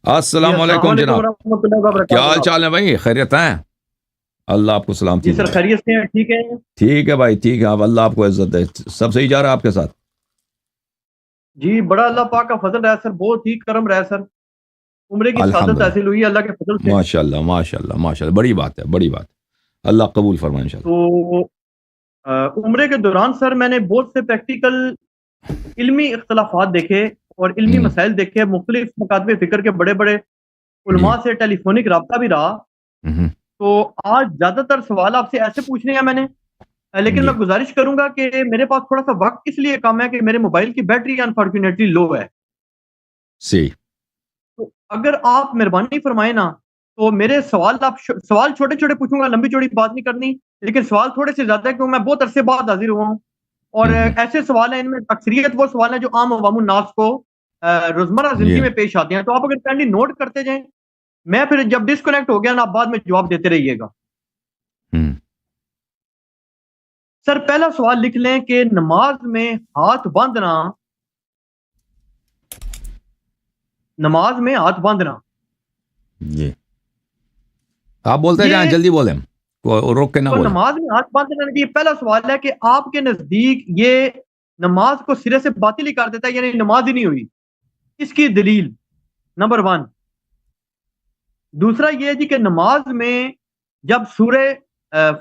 جی السلام السلام علیکم علیکم جناب. ورحمۃ اللہ کیا وبرکاتہ حال جناب. چال ہے بھائی؟ خیریت ہیں؟ اللہ آپ کو سلامتی جی سر دے. خیریت سے ہیں, ٹھیک ہے. ٹھیک ہے بھائی, ٹھیک ہے. اب اللہ آپ کو عزت دے. سب صحیح جا رہا ہے آپ کے ساتھ؟ جی بڑا اللہ پاک کا فضل رہا سر, بہت ہی کرم رہا سر. عمرے کی سعادت الحمدللہ. حاصل ہوئی اللہ کے فضل سے. ماشاء اللہ ماشاء اللہ ماشاء اللہ, بڑی بات ہے, بڑی بات. اللہ قبول فرمائے انشاءاللہ. تو عمرے کے دوران سر میں نے بہت سے پریکٹیکل علمی اختلافات دیکھے اور علمی ہوں, مسائل دیکھے. مختلف مکاتب فکر کے بڑے بڑے جی. علماء سے ٹیلی فونک رابطہ بھی رہا. ہوں, تو آج زیادہ تر سوال آپ سے ایسے پوچھنے ہیں میں نے, لیکن جی. میں گزارش کروں گا کہ میرے پاس تھوڑا سا وقت اس لیے کم ہے کہ میرے موبائل کی بیٹری انفارچونیٹلی لو ہے. صحیح. تو اگر آپ مہربانی فرمائیں نا تو میرے سوال چھوٹے چھوٹے پوچھوں گا, لمبی چوڑی بات نہیں کرنی, لیکن سوال تھوڑے سے زیادہ ہے کیونکہ میں بہت عرصے بعد حاضر ہوا ہوں. اور ہوں, ایسے سوال ہیں, ان میں اکثریت وہ سوال ہیں جو عام عوام الناس کو روزمرہ جی. زندگی میں پیش آتے ہیں. تو آپ اگر کائنڈلی نوٹ کرتے جائیں, میں پھر جب ڈسکنیکٹ ہو گیا نا آپ بعد میں جواب دیتے رہیے گا. ہوں, سر پہلا سوال لکھ لیں کہ نماز میں ہاتھ باندھنا جی. آپ بولتے جائیں, یہ جلدی بولیں, روک کے نہ تو بولیں. نماز میں ہاتھ باندھنا یہ پہلا سوال ہے کہ آپ کے نزدیک یہ نماز کو سرے سے باطل ہی کر دیتا ہے, یعنی نماز ہی نہیں ہوئی. اس کی دلیل نمبر 1. دوسرا یہ جی کہ نماز میں جب سورہ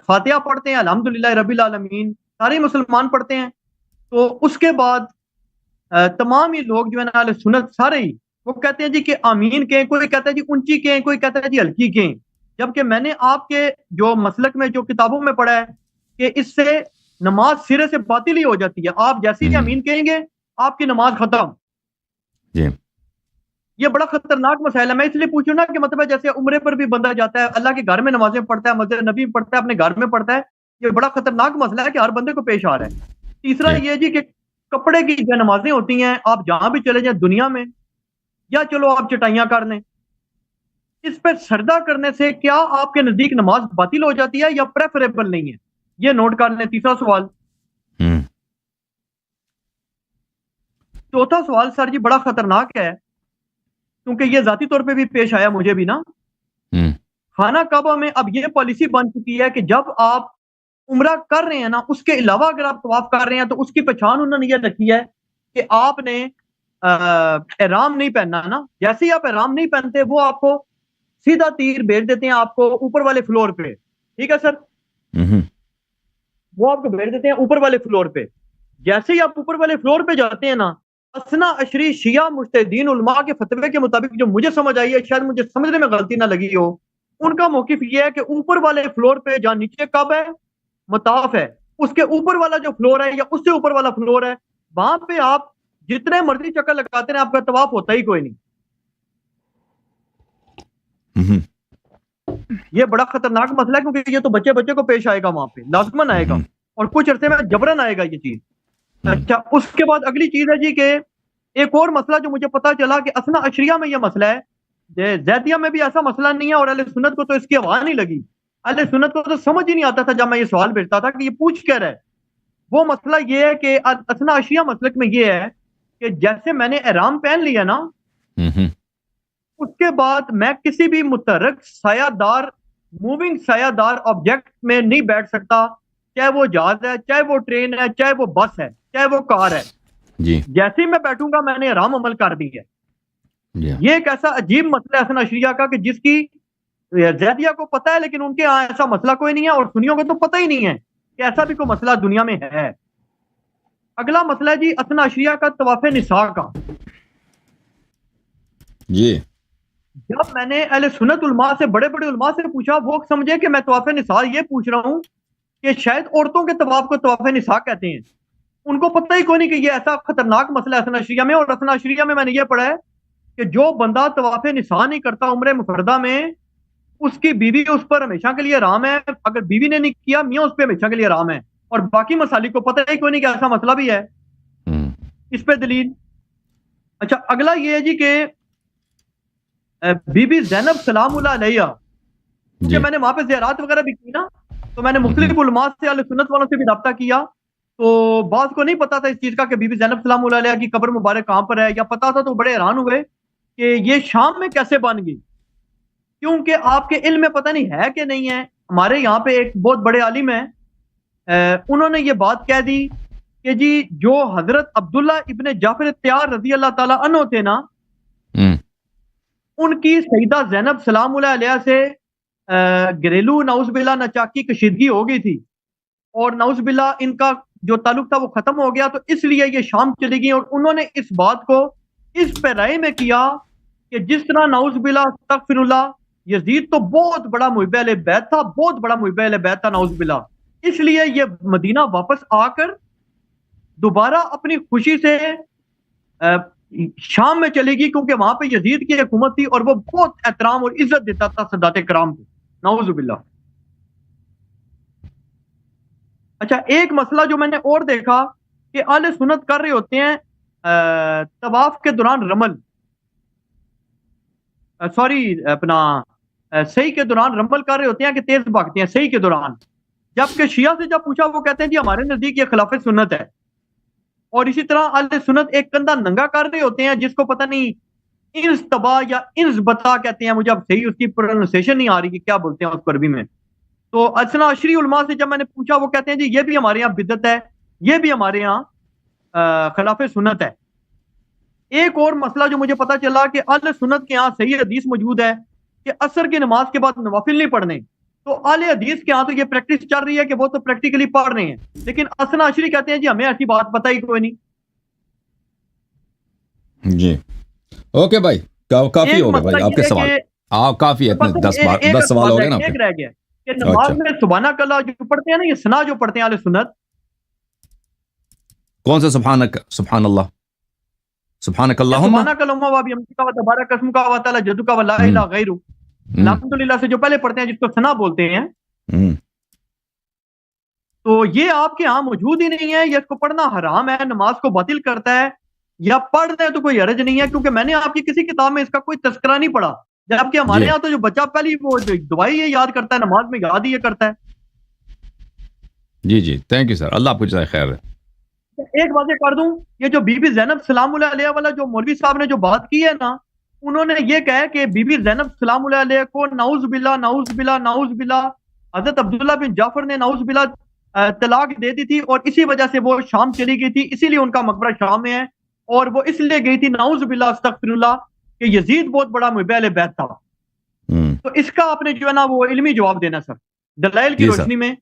فاتحہ پڑھتے ہیں, الحمدللہ رب العالمین سارے مسلمان پڑھتے ہیں, تو اس کے بعد تمام ہی لوگ جو ہے نا اہل سنت سارے ہی وہ کہتے ہیں جی کہ آمین کہیں, کوئی کہتا ہے جی اونچی کہیں, کوئی کہتا ہے جی ہلکی کہیں. جبکہ میں نے آپ کے جو مسلک میں جو کتابوں میں پڑھا ہے کہ اس سے نماز سرے سے باطل ہی ہو جاتی ہے. آپ جیسے ہی ہوں, آمین کہیں گے آپ کی نماز ختم. جی. یہ بڑا خطرناک مسئلہ ہے. میں اس لیے پوچھوں نا کہ مطلب جیسے عمرے پر بھی بندہ جاتا ہے, اللہ کے گھر میں نمازیں پڑھتا ہے, مسجد نبی میں پڑھتا ہے, اپنے گھر میں پڑھتا ہے. یہ بڑا خطرناک مسئلہ ہے کہ ہر بندے کو پیش آ رہا ہے. تیسرا جی. یہ جی کہ کپڑے کی جو نمازیں ہوتی ہیں, آپ جہاں بھی چلے جائیں دنیا میں, یا چلو آپ چٹائیاں کر لیں, اس پہ سجدہ کرنے سے کیا آپ کے نزدیک نماز باطل ہو جاتی ہے یا پریفریبل نہیں ہے؟ یہ نوٹ کر لیں. تیسرا سوال. ہوں, چوتھا سوال سر جی بڑا خطرناک ہے کیونکہ یہ ذاتی طور پہ بھی پیش آیا مجھے بھی نا. ہوں, خانہ کعبہ میں اب یہ پالیسی بن چکی ہے کہ جب آپ عمرہ کر رہے ہیں نا, اس کے علاوہ اگر آپ طواف کر رہے ہیں تو اس کی پہچان انہوں نے یہ رکھی ہے کہ آپ نے احرام نہیں پہننا نا. جیسے ہی آپ احرام نہیں پہنتے وہ آپ کو سیدھا تیر بھیج دیتے ہیں آپ کو اوپر والے فلور پہ. ٹھیک ہے سر, ہوں, وہ آپ کو بھیج دیتے ہیں اوپر والے فلور پہ. جیسے ہی آپ اوپر والے فلور پہ جاتے ہیں نا, اسنا عشری شیعہ مجتہدین علماء کے فتوے کے مطابق جو مجھے سمجھ آئی ہے, شاید مجھے سمجھنے میں غلطی نہ لگی ہو, ان کا موقف یہ ہے کہ اوپر والے فلور پہ جہاں نیچے کعبہ ہے مطاف ہے, اس کے اوپر والا جو فلور ہے یا اس سے اوپر والا فلور ہے, وہاں پہ آپ جتنے مرضی چکر لگاتے ہیں آپ کا طواف ہوتا ہی کوئی نہیں. ہوں, یہ بڑا خطرناک مسئلہ ہے کیونکہ یہ تو بچے بچے کو پیش آئے گا, وہاں پہ لازمن آئے گا, ہوں, اور کچھ عرصے میں جبرن آئے گا یہ چیز. ہوں, اچھا, اس کے بعد اگلی چیز ہے جی کہ ایک اور مسئلہ جو مجھے پتا چلا کہ اسنا عشریہ میں یہ مسئلہ ہے, زیدیہ میں بھی ایسا مسئلہ نہیں ہے, اور اہل سنت کو تو اس کی ہوا نہیں لگی. اہل سنت کو تو سمجھ ہی نہیں آتا تھا جب میں یہ سوال بھیجتا تھا کہ یہ پوچھ کیا رہا ہے. وہ مسئلہ یہ ہے کہ اسنا عشریہ مسلک میں یہ ہے کہ جیسے میں نے احرام پہن لیا نا, ہوں, اس کے بعد میں کسی بھی متحرک سایہ دار موونگ سایہ دار آبجیکٹ میں نہیں بیٹھ سکتا, چاہے وہ جہاز ہے, چاہے وہ ٹرین ہے, چاہے وہ بس ہے, چاہے وہ کار ہے. جی. جیسے ہی میں بیٹھوں گا میں نے احرام عمل کر دی ہے. جی. یہ ایک ایسا عجیب مسئلہ ہے حسن عشریہ کا کہ جس کی زیدیہ کو پتا ہے لیکن ان کے ہاں ایسا مسئلہ کوئی نہیں ہے, اور سنیوں کو تو پتہ ہی نہیں ہے کہ ایسا بھی کوئی مسئلہ دنیا میں ہے. اگلا مسئلہ ہے جی حسن عشریہ کا طواف نساء کا. جی. جب میں نے اہل سنت علماء سے, بڑے بڑے علماء سے پوچھا, وہ سمجھے کہ میں طواف نساء یہ پوچھ رہا ہوں کہ شاید عورتوں کے طواف کو طواف نساء کہتے ہیں. ان کو پتہ ہی کوئی نہیں کہ یہ ایسا خطرناک مسئلہ ہے حسن عشریہ میں. اور حسن عشریہ میں نے یہ پڑھا ہے کہ جو بندہ طواف نساء نہیں کرتا عمرہ مفردہ میں, اس کی بیوی اس پر ہمیشہ کے لیے حرام ہے. اگر بیوی نے نہیں کیا, میاں اس پہ ہمیشہ کے لیے حرام ہے. اور باقی مسالک کو پتہ ہی کوئی نہیں کہ ایسا مسئلہ بھی ہے. ہوں, اس پہ دلیل. اچھا, اگلا یہ ہے جی کہ بی بی زینب سلام اللہ علیہ, کیونکہ جی. میں نے وہاں پہ زیارات وغیرہ بھی کی نا, تو میں نے ہوں, مختلف علماء سے, اہل سنت والوں سے بھی رابطہ کیا. تو بعض کو نہیں پتا تھا اس چیز کا کہ بی بی زینب سلام اللہ علیہ کی قبر مبارک کہاں پر ہے, یا پتا تھا تو بڑے حیران ہوئے کہ یہ شام میں کیسے بن گئی، کیونکہ آپ کے علم میں پتہ نہیں ہے کہ نہیں ہے. ہمارے یہاں پہ ایک بہت بڑے عالم ہیں، انہوں نے یہ بات کہہ دی کہ جی جو حضرت عبداللہ ابن جعفر تیار رضی اللہ تعالیٰ عنہ تھے نا، ان کی سیدہ زینب سلام اللہ علیہ سے گھریلو نعوذ باللہ نچاکی کشیدگی ہو گئی تھی، اور نعوذ باللہ ان کا جو تعلق تھا وہ ختم ہو گیا، تو اس لیے یہ شام چلی گئی. اور انہوں نے اس بات کو اس پیرائے میں کیا کہ جس طرح نعوذ باللہ استغفر اللہ یزید تو بہت بڑا محب اہل بیت تھا، بہت بڑا محب اہل بیت تھا نعوذ باللہ، اس لیے یہ مدینہ واپس آ کر دوبارہ اپنی خوشی سے شام میں چلے گی، کیونکہ وہاں پہ یزید کی حکومت تھی اور وہ بہت احترام اور عزت دیتا تھا سادات کرام کو، نعوذ باللہ. اچھا، ایک مسئلہ جو میں نے اور دیکھا کہ اہل سنت کر رہے ہوتے ہیں طواف کے دوران رمل، صحیح کے دوران رمل کر رہے ہوتے ہیں کہ تیز بھاگتے ہیں صحیح کے دوران، جبکہ شیعہ سے جب پوچھا وہ کہتے ہیں جی ہمارے نزدیک یہ خلاف سنت ہے. اور اسی طرح اہل سنت ایک کندھا ننگا کر رہے ہوتے ہیں جس کو پتہ نہیں انس تبا یا انس بتا کہتے ہیں، مجھے اب صحیح اس کی پروننسیشن نہیں آ رہی کہ کیا بولتے ہیں اس کو عربی میں. تو اثنا عشری علماء سے جب میں نے پوچھا وہ کہتے ہیں جی یہ بھی ہمارے یہاں بدعت ہے، یہ بھی ہمارے یہاں خلاف سنت ہے. ایک اور مسئلہ جو مجھے پتا چلا کہ اہل سنت کے یہاں صحیح حدیث موجود ہے کہ عصر کی نماز کے بعد نوافل نہیں پڑھنے، تو اہل حدیث کے ہاں تو یہ پریکٹس چل رہی ہے کہ وہ تو پریکٹیکلی پڑھ رہے ہیں، لیکن اثنا عشری کہتے ہیں جی ہمیں ایسی بات پتہ ہی کوئی نہیں. جی اوکے بھائی، کافی ہو گیا بھائی آپ کے سوال، آپ کافی ہے، 10 سوال ہو گئے نا. ایک رہ گیا کہ نماز میں سبحانک اللہ جو پڑھتے ہیں نا، یہ ثنا جو پڑھتے ہیں اہل سنت، کون سے سبحانک، سبحان اللہ، سبحانک اللہم، سبحانک اللہم و بحمدک و تبارک اسمک و تعالی جدک و لا الہ غیرک، الحمدللہ سے جو پہلے پڑھتے ہیں جس کو ثنا بولتے ہیں، تو یہ آپ کے ہاں موجود ہی نہیں ہے. یہ اس کو پڑھنا حرام ہے، نماز کو باطل کرتا ہے، یا پڑھ دیں تو کوئی حرج نہیں ہے، کیونکہ میں نے آپ کی کسی کتاب میں اس کا کوئی تذکرہ نہیں پڑھا، جبکہ ہمارے یہاں تو جو بچہ پہلی وہ دعائی یہ یاد کرتا ہے، نماز میں یاد ہی یہ کرتا ہے. جی جی تھینک یو سر، اللہ آپ کو جزائے خیر ہے. ایک بات کر دوں، یہ جو بی بی زینب سلام اللہ علیہ والا جو مولوی صاحب نے جو بات کی ہے نا، انہوں نے یہ کہا کہ بی بی زینب سلام اللہ علیہ کو نعوذ باللہ نعوذ باللہ نعوذ باللہ حضرت عبداللہ بن جعفر نے نعوذ باللہ طلاق دے دی تھی، اور اسی وجہ سے وہ شام چلی گئی تھی، اسی لیے ان کا مقبرہ شام میں ہے، اور وہ اس لیے گئی تھی نعوذ باللہ استغفر اللہ کہ یزید بہت بڑا محب اہل بیت تھا. تو اس کا آپ نے جو ہے نا وہ علمی جواب دینا سر، دلائل کی روشنی میں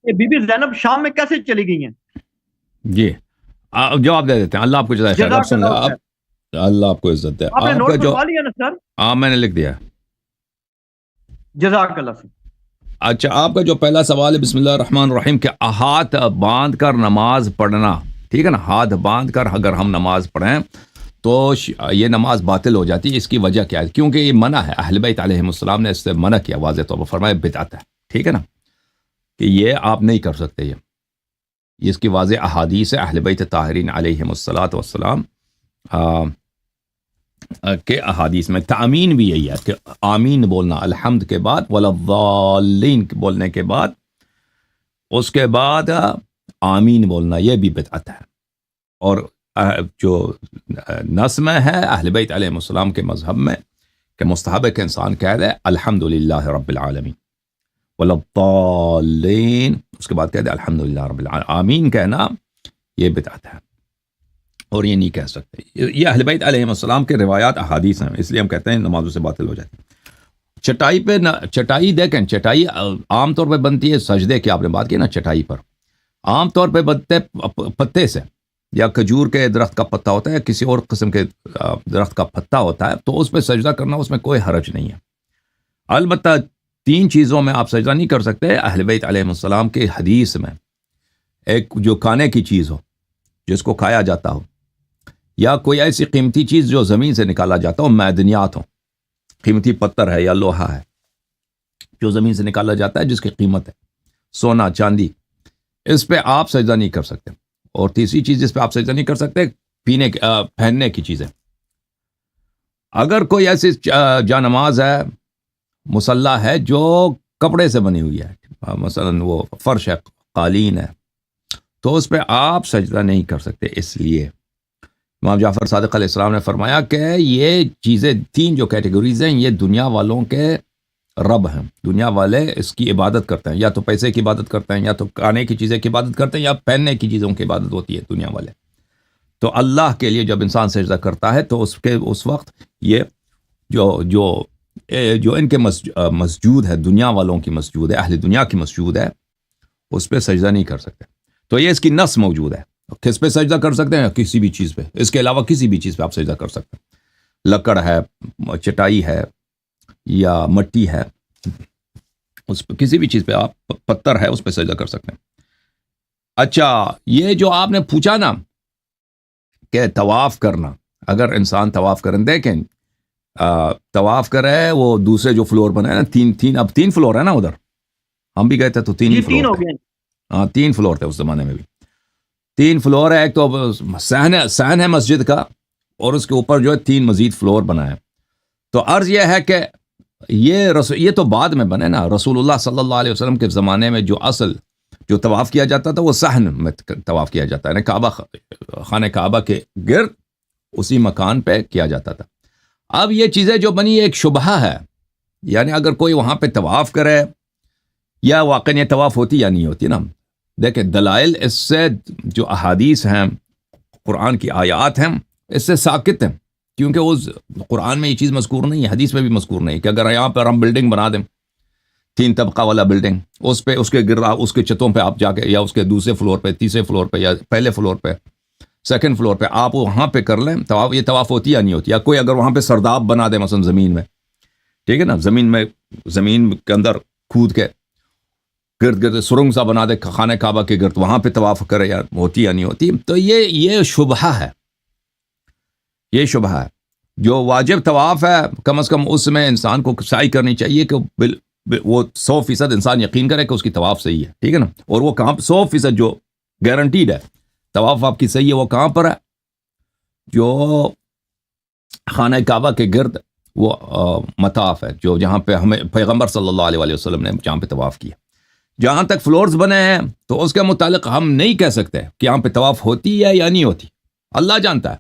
کہ بی بی زینب شام میں کیسے چلی گئی ہیں. جی جواب دے دیتے ہیں، اللہ آپ کو جزائے خیر. آپ سن لیں، اللہ آپ کو عزت دے. آپ نے نوٹ کروا لیا نا سر؟ ہاں میں نے لکھ دیا. جزاک اللہ سے. اچھا، آپ کا جو پہلا سوال ہے بسم اللہ الرحمن الرحیم کہ ہاتھ باندھ کر نماز پڑھنا، ٹھیک ہے نا، ہاتھ باندھ کر اگر ہم نماز پڑھیں تو یہ نماز باطل ہو جاتی ہے. اس کی وجہ کیا ہے؟ کیونکہ یہ منع ہے، اہل بیت علیہم السلام نے اس سے منع کیا واضح طور پر، فرمایا بدعت ہے، ٹھیک ہے نا، کہ یہ آپ نہیں کر سکتے. یہ اس کی واضح احادیث ہے اہل بیت طاہرین علیہم الصلاۃ والسلام کے احادیث میں. تامین بھی یہی ہے کہ آمین بولنا الحمد کے بعد، والضالین بولنے کے بعد، اس کے بعد آمین بولنا، یہ بھی بدعت ہے. اور جو نص میں ہے اہل بیت علیہ السلام کے مذہب میں کہ مستحب ہے کہ انسان کہہ دے الحمدللہ رب العالمین والضالین، اس کے بعد کہہ دے الحمدللہ رب العالمین. آمین کہنا یہ بدعت ہے اور یہ نہیں کہہ سکتے. یہ اہل بیت علیہ السلام کے روایات احادیث ہیں، اس لیے ہم کہتے ہیں نمازوں سے باطل ہو جاتی. چٹائی پہ چٹائی دیکھیں، چٹائی عام طور پہ بنتی ہے سجدے کی، آپ نے بات کی نا، چٹائی پر عام طور پہ بنتے پتے سے، یا کھجور کے درخت کا پتا ہوتا ہے یا کسی اور قسم کے درخت کا پتا ہوتا ہے، تو اس پہ سجدہ کرنا اس میں کوئی حرج نہیں ہے. البتہ 3 چیزوں میں آپ سجدہ نہیں کر سکتے اہل بیت علیہ السلام کے حدیث میں. ایک جو کھانے کی چیز ہو جس کو کھایا جاتا ہو، یا کوئی ایسی قیمتی چیز جو زمین سے نکالا جاتا ہو، معدنیات ہو، قیمتی پتھر ہے یا لوہا ہے جو زمین سے نکالا جاتا ہے جس کی قیمت ہے، سونا چاندی، اس پہ آپ سجدہ نہیں کر سکتے. اور تیسری چیز جس پہ آپ سجدہ نہیں کر سکتے، پینے پہننے کی چیزیں. اگر کوئی ایسی جانماز ہے، مصلی ہے جو کپڑے سے بنی ہوئی ہے، مثلا وہ فرش ہے، قالین ہے، تو اس پہ آپ سجدہ نہیں کر سکتے. اس لیے امام جعفر صادق علیہ السلام نے فرمایا کہ یہ چیزیں تین جو کیٹیگریز ہیں یہ دنیا والوں کے رب ہیں. دنیا والے اس کی عبادت کرتے ہیں, یا تو پیسے کی عبادت کرتے ہیں, یا تو کھانے کی چیزیں کی عبادت کرتے ہیں, یا پہننے کی چیزوں کی عبادت ہوتی ہے دنیا والے. تو اللہ کے لیے جب انسان سجدہ کرتا ہے تو اس وقت یہ جو ان کے مسجود ہے, دنیا والوں کی مسجود ہے, اہل دنیا کی مسجود ہے, اس پہ سجدہ نہیں کر سکتے. تو یہ اس کی نص موجود ہے. کس پہ سجدہ کر سکتے ہیں؟ کسی بھی چیز پہ. اس کے علاوہ کسی بھی چیز پہ آپ سجدہ کر سکتے ہیں. لکڑ ہے, چٹائی ہے, یا مٹی ہے, اس پہ کسی بھی چیز پہ آپ, پتھر ہے, اس پہ سجدہ کر سکتے ہیں. اچھا, یہ جو آپ نے پوچھا نا کہ طواف کرنا, اگر انسان طواف کریں, دیکھیں طواف کرے وہ دوسرے جو فلور بنا ہے نا, اب 3 فلور ہے نا ادھر, ہم بھی گئے تھے تو 3 فلور تھے. ہاں 3 فلور تھے اس زمانے میں بھی. 3 فلور ہے. ایک تو صحن ہے مسجد کا, اور اس کے اوپر جو ہے 3 مزید فلور بنا ہے. تو عرض یہ ہے کہ یہ تو بعد میں بنے نا. رسول اللہ صلی اللہ علیہ وسلم کے زمانے میں جو طواف کیا جاتا تھا وہ صحن میں طواف کیا جاتا ہے, کعبہ, خانہ کعبہ کے گرد اسی مکان پہ کیا جاتا تھا. اب یہ چیزیں جو بنی ایک شبہہ ہے, یعنی اگر کوئی وہاں پہ طواف کرے, یا واقعی یہ طواف ہوتی یا نہیں ہوتی نا. دیکھیں دلائل اس سے, جو احادیث ہیں, قرآن کی آیات ہیں, اس سے ساکت ہیں, کیونکہ اس قرآن میں یہ چیز مذکور نہیں ہے, حدیث میں بھی مذکور نہیں کہ اگر یہاں پر ہم بلڈنگ بنا دیں 3 طبقہ والا بلڈنگ, اس کے گرد اس کے چھتوں پہ آپ جا کے, یا اس کے دوسرے فلور پہ, تیسرے فلور پہ, یا پہلے فلور پہ, سیکنڈ فلور پہ آپ وہاں پہ کر لیں طواف, یہ طواف ہوتی یا نہیں ہوتی. یا کوئی اگر وہاں پہ سرداب بنا دے مثلا زمین میں, ٹھیک ہے نا, زمین کے اندر کھود کے گرد سرنگ سا بنا دے خانہ کعبہ کے گرد, وہاں پہ طواف کرے, یا ہوتی یا نہیں ہوتی. تو یہ شبہہ ہے, یہ شبہہ ہے. جو واجب طواف ہے کم از کم اس میں انسان کو سعی کرنی چاہیے کہ وہ 100% انسان یقین کرے کہ اس کی طواف صحیح ہے, ٹھیک ہے نا. اور وہ کہاں 100% جو گارنٹیڈ ہے طواف آپ کی صحیح ہے, وہ کہاں پر ہے؟ جو خانہ کعبہ کے گرد وہ مطاف ہے, جہاں پہ ہمیں پیغمبر صلی اللہ علیہ وسلم نے جہاں پہ طواف کیا. جہاں تک فلورز بنے ہیں تو اس کے متعلق ہم نہیں کہہ سکتے کہ یہاں پہ طواف ہوتی ہے یا نہیں ہوتی, اللہ جانتا ہے,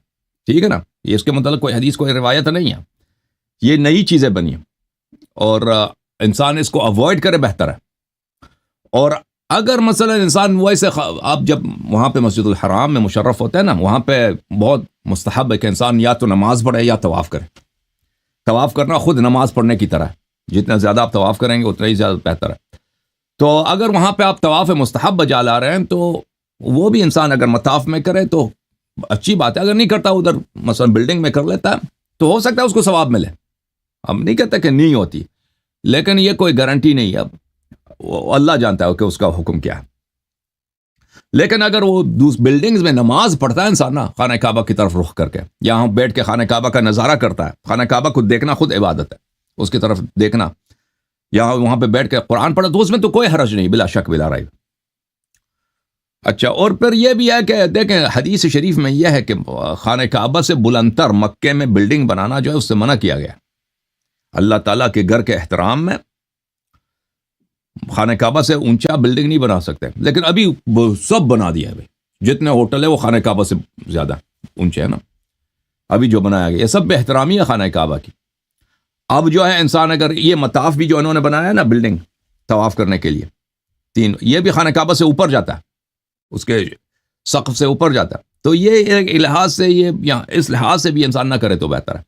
ٹھیک ہے نا. یہ اس کے متعلق کوئی حدیث, کوئی روایت نہیں ہے, یہ نئی چیزیں بنی ہیں, اور انسان اس کو اوائڈ کرے بہتر ہے. اور اگر مثلا انسان ویسے, آپ جب وہاں پہ مسجد الحرام میں مشرف ہوتے ہیں نا, وہاں پہ بہت مستحب ہے کہ انسان یا تو نماز پڑھے یا طواف کرے. طواف کرنا خود نماز پڑھنے کی طرح ہے, جتنا زیادہ آپ طواف کریں گے اتنا ہی زیادہ بہتر ہے. تو اگر وہاں پہ آپ طواف مستحب بجا لا رہے ہیں تو وہ بھی انسان اگر مطاف میں کرے تو اچھی بات ہے. اگر نہیں کرتا, ادھر مثلا بلڈنگ میں کر لیتا ہے تو ہو سکتا ہے اس کو ثواب ملے. ہم نہیں کہتے کہ نہیں ہوتی, لیکن یہ کوئی گارنٹی نہیں ہے. اب اللہ جانتا ہے کہ اس کا حکم کیا ہے. لیکن اگر وہ بلڈنگز میں نماز پڑھتا ہے انسان نا, خانہ کعبہ کی طرف رخ کر کے, یہاں بیٹھ کے خانہ کعبہ کا نظارہ کرتا ہے, خانہ کعبہ کو دیکھنا خود عبادت ہے, اس کی طرف دیکھنا, یہاں وہاں پہ بیٹھ کے قرآن پڑھا, تو اس میں تو کوئی حرج نہیں, بلا شک بلا ریب. اچھا, اور پھر یہ بھی ہے کہ دیکھیں حدیث شریف میں یہ ہے کہ خانہ کعبہ سے بلندتر مکے میں بلڈنگ بنانا جو ہے اس سے منع کیا گیا. اللہ تعالیٰ کے گھر کے احترام میں خانہ کعبہ سے اونچا بلڈنگ نہیں بنا سکتے, لیکن ابھی سب بنا دیا ہے. جتنے ہوٹل ہے وہ خانہ کعبہ سے زیادہ اونچے ہیں نا, ابھی جو بنایا گیا یہ سب بے احترامی ہے خانہ کعبہ کی. اب جو ہے انسان اگر یہ مطاف بھی جو انہوں نے بنایا ہے نا بلڈنگ طواف کرنے کے لیے 3, یہ بھی خانہ کعبہ سے اوپر جاتا ہے, اس کے سقف سے اوپر جاتا ہے. تو یہ ایک لحاظ سے, یہ اس لحاظ سے بھی انسان نہ کرے تو بہتر ہے.